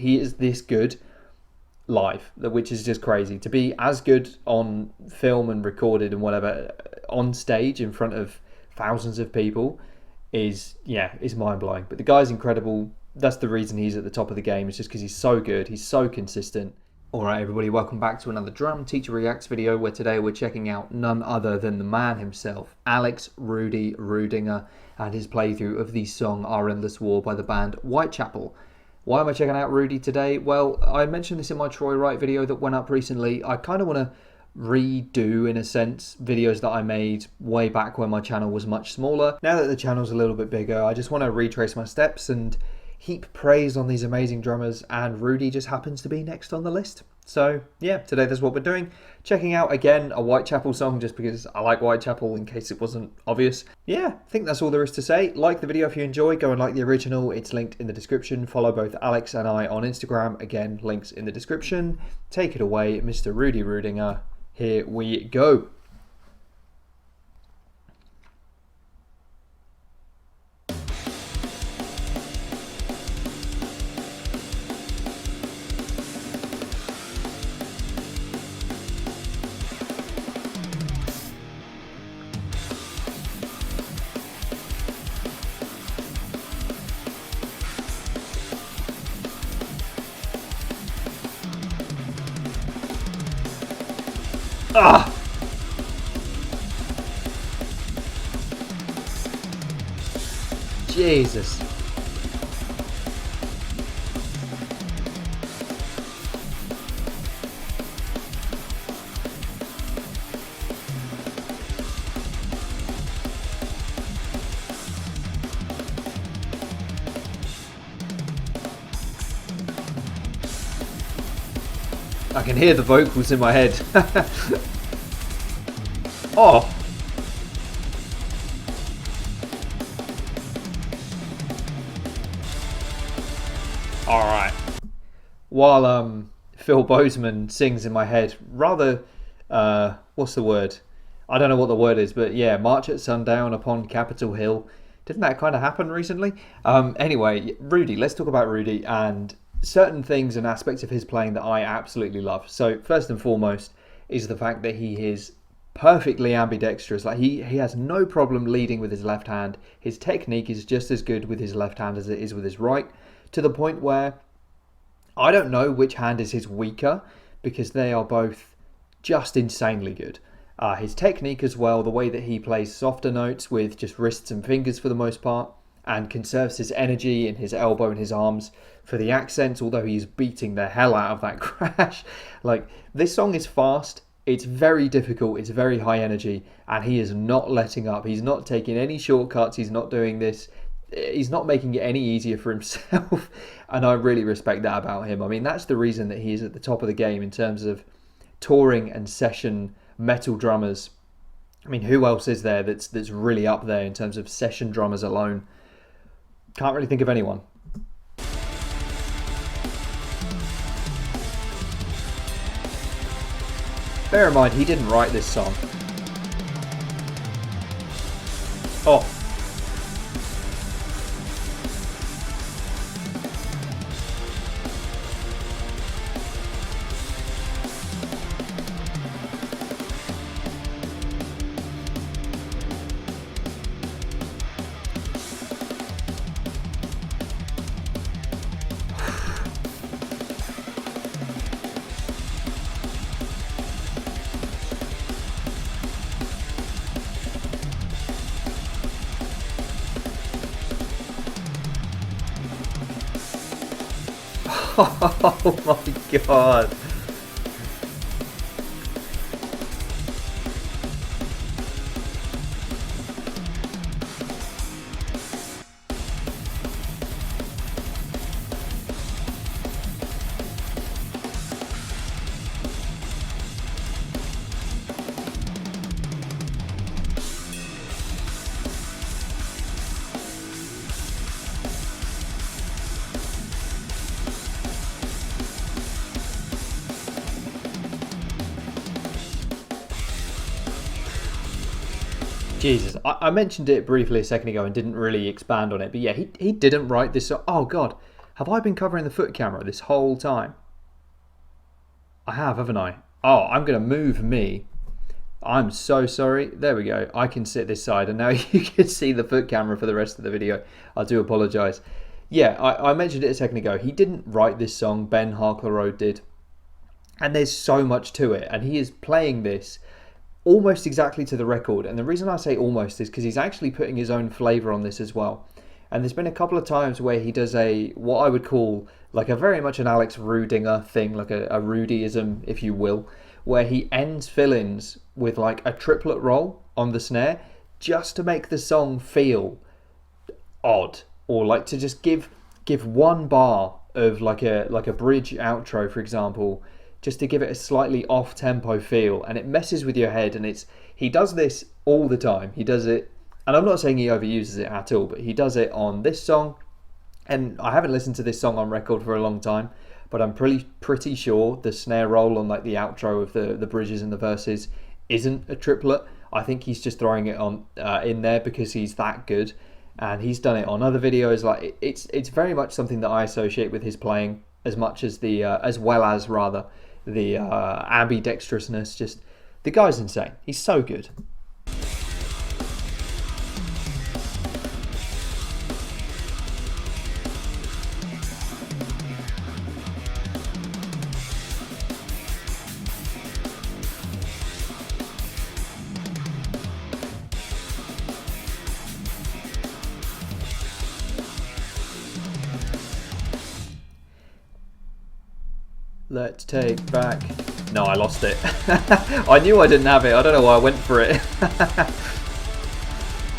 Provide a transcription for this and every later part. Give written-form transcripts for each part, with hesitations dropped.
he is this good live, which is just crazy. To be as good on film and recorded and whatever on stage in front of thousands of people is mind-blowing. But the guy's incredible. That's the reason he's at the top of the game. It's just because he's so good. He's so consistent. Alright everybody, welcome back to another Drum Teacher Reacts video, where today we're checking out none other than the man himself, Alex Rudi Rüdinger, and his playthrough of the song Our Endless War by the band Whitechapel. Why am I checking out Rudi today? Well, I mentioned this in my Troy Wright video that went up recently. I kind of want to redo, in a sense, videos that I made way back when my channel was much smaller. Now that the channel's a little bit bigger, I just want to retrace my steps and heap praise on these amazing drummers, and Rudi just happens to be next on the list. So yeah, today that's what we're doing. Checking out again a Whitechapel song just because I like Whitechapel, in case it wasn't obvious. Yeah, I think that's all there is to say. Like the video if you enjoy, go and like the original, it's linked in the description. Follow both Alex and I on Instagram, again, links in the description. Take it away, Mr. Rudi Rüdinger. Here we go. Ah! Jesus. I can hear the vocals in my head. Oh! Alright. While Phil Bozeman sings in my head, rather, what's the word? I don't know what the word is, but yeah, March at Sundown upon Capitol Hill. Didn't that kind of happen recently? Anyway, Rudi, let's talk about Rudi and certain things and aspects of his playing that I absolutely love. So first and foremost is the fact that he is perfectly ambidextrous. Like he has no problem leading with his left hand. His technique is just as good with his left hand as it is with his right, to the point where I don't know which hand is his weaker, because they are both just insanely good. His technique as well, the way that he plays softer notes with just wrists and fingers for the most part, and conserves his energy in his elbow and his arms for the accents, although he's beating the hell out of that crash. Like, this song is fast, it's very difficult, it's very high energy, and he is not letting up. He's not taking any shortcuts, he's not doing this, he's not making it any easier for himself, and I really respect that about him. I mean, that's the reason that he is at the top of the game in terms of touring and session metal drummers. I mean, who else is there that's really up there in terms of session drummers alone? Can't really think of anyone. Bear in mind, he didn't write this song. Oh. Oh my god. Jesus, I mentioned it briefly a second ago and didn't really expand on it, but yeah, he didn't write this song. Oh god, Have I been covering the foot camera this whole time? I have, haven't I? Oh, I'm going to move me. I'm so sorry. There we go. I can sit this side and now you can see the foot camera for the rest of the video. I do apologise. Yeah, I mentioned it a second ago. He didn't write this song. Ben Harkleroad did. And there's so much to it. And he is playing this almost exactly to the record. And the reason I say almost is because he's actually putting his own flavour on this as well. And there's been a couple of times where he does what I would call like a very much an Alex Rüdinger thing, like a Rudyism, if you will, where he ends fill-ins with like a triplet roll on the snare just to make the song feel odd, or like to just give one bar of like a bridge outro, for example, just to give it a slightly off-tempo feel, and it messes with your head. And he does this all the time. He does it, and I'm not saying he overuses it at all, but he does it on this song. And I haven't listened to this song on record for a long time, but I'm pretty sure the snare roll on like the outro of the bridges and the verses isn't a triplet. I think he's just throwing it on in there because he's that good, and he's done it on other videos. Like it's very much something that I associate with his playing as much as the ambidextrousness. Just the guy's insane. He's so good. Let's take back. No, I lost it. I knew I didn't have it. I don't know why I went for it.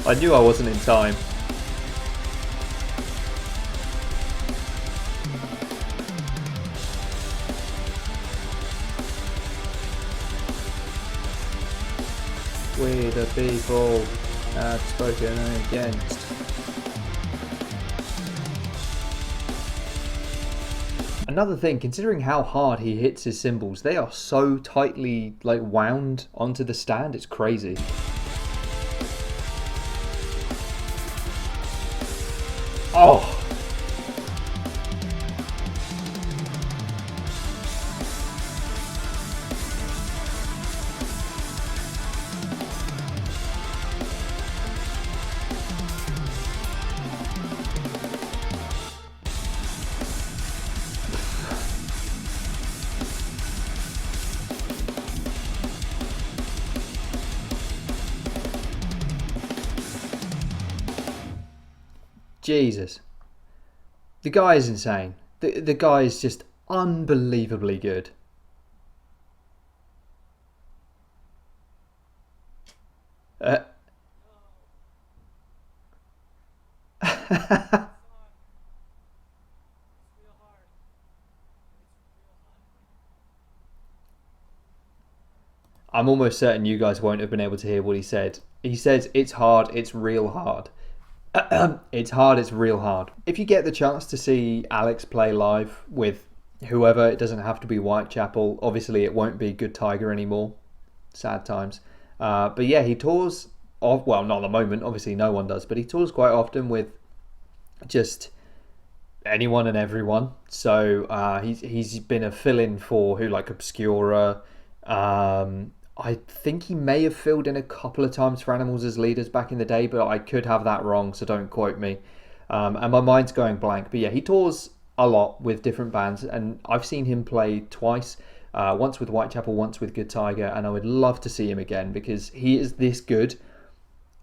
I knew I wasn't in time. We the people have spoken against. Another thing, considering how hard he hits his cymbals, they are so tightly like wound onto the stand, it's crazy. Oh! Jesus. The guy is insane. The guy is just unbelievably good. I'm almost certain you guys won't have been able to hear what he said. He says, it's hard, it's real hard. It's hard, it's real hard. If you get the chance to see Alex play live with whoever, it doesn't have to be Whitechapel. Obviously, it won't be Good Tiger anymore. Sad times. But yeah, he tours, well, not at the moment, obviously no one does, but he tours quite often with just anyone and everyone. So he's been a fill-in for who, like Obscura. I think he may have filled in a couple of times for Animals as Leaders back in the day, but I could have that wrong, so don't quote me. And my mind's going blank. But yeah, he tours a lot with different bands, and I've seen him play twice. Once with Whitechapel, once with Good Tiger, and I would love to see him again because he is this good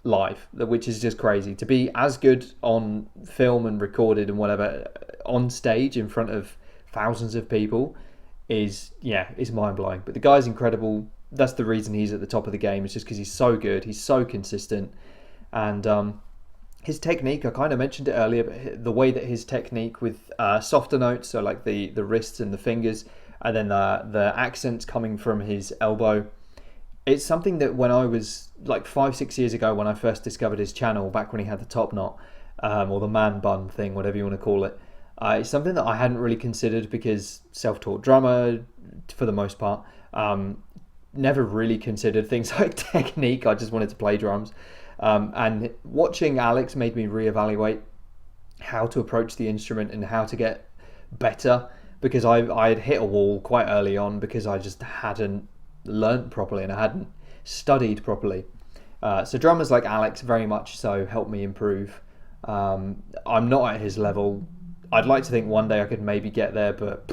live, which is just crazy. To be as good on film and recorded and whatever on stage in front of thousands of people is mind-blowing. But the guy's incredible. That's the reason he's at the top of the game. It's just because he's so good, he's so consistent, and his technique, I kind of mentioned it earlier, but the way that his technique with softer notes, so like the wrists and the fingers, and then the accents coming from his elbow, it's something that when I was like 5-6 years ago, when I first discovered his channel, back when he had the top knot, or the man bun thing, whatever you want to call it, it's something that I hadn't really considered because self-taught drummer for the most part, never really considered things like technique. I just wanted to play drums, and watching Alex made me reevaluate how to approach the instrument and how to get better, because I had hit a wall quite early on because I just hadn't learnt properly and I hadn't studied properly. So drummers like Alex very much so helped me improve. I'm not at his level. I'd like to think one day I could maybe get there, but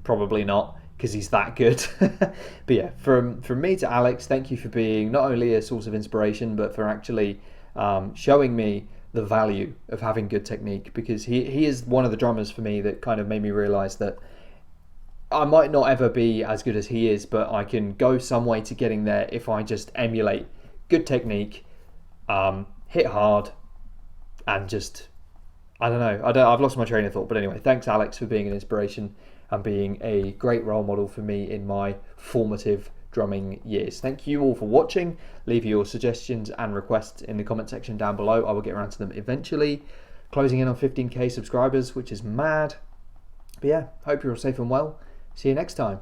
probably not, because he's that good. But yeah, from me to Alex, thank you for being not only a source of inspiration, but for actually showing me the value of having good technique, because he is one of the drummers for me that kind of made me realise that I might not ever be as good as he is, but I can go some way to getting there if I just emulate good technique, hit hard, and just, I don't know, I've lost my train of thought. But anyway, thanks Alex for being an inspiration and being a great role model for me in my formative drumming years. Thank you all for watching. Leave your suggestions and requests in the comment section down below. I will get around to them eventually. Closing in on 15k subscribers, which is mad. But yeah, hope you're all safe and well. See you next time.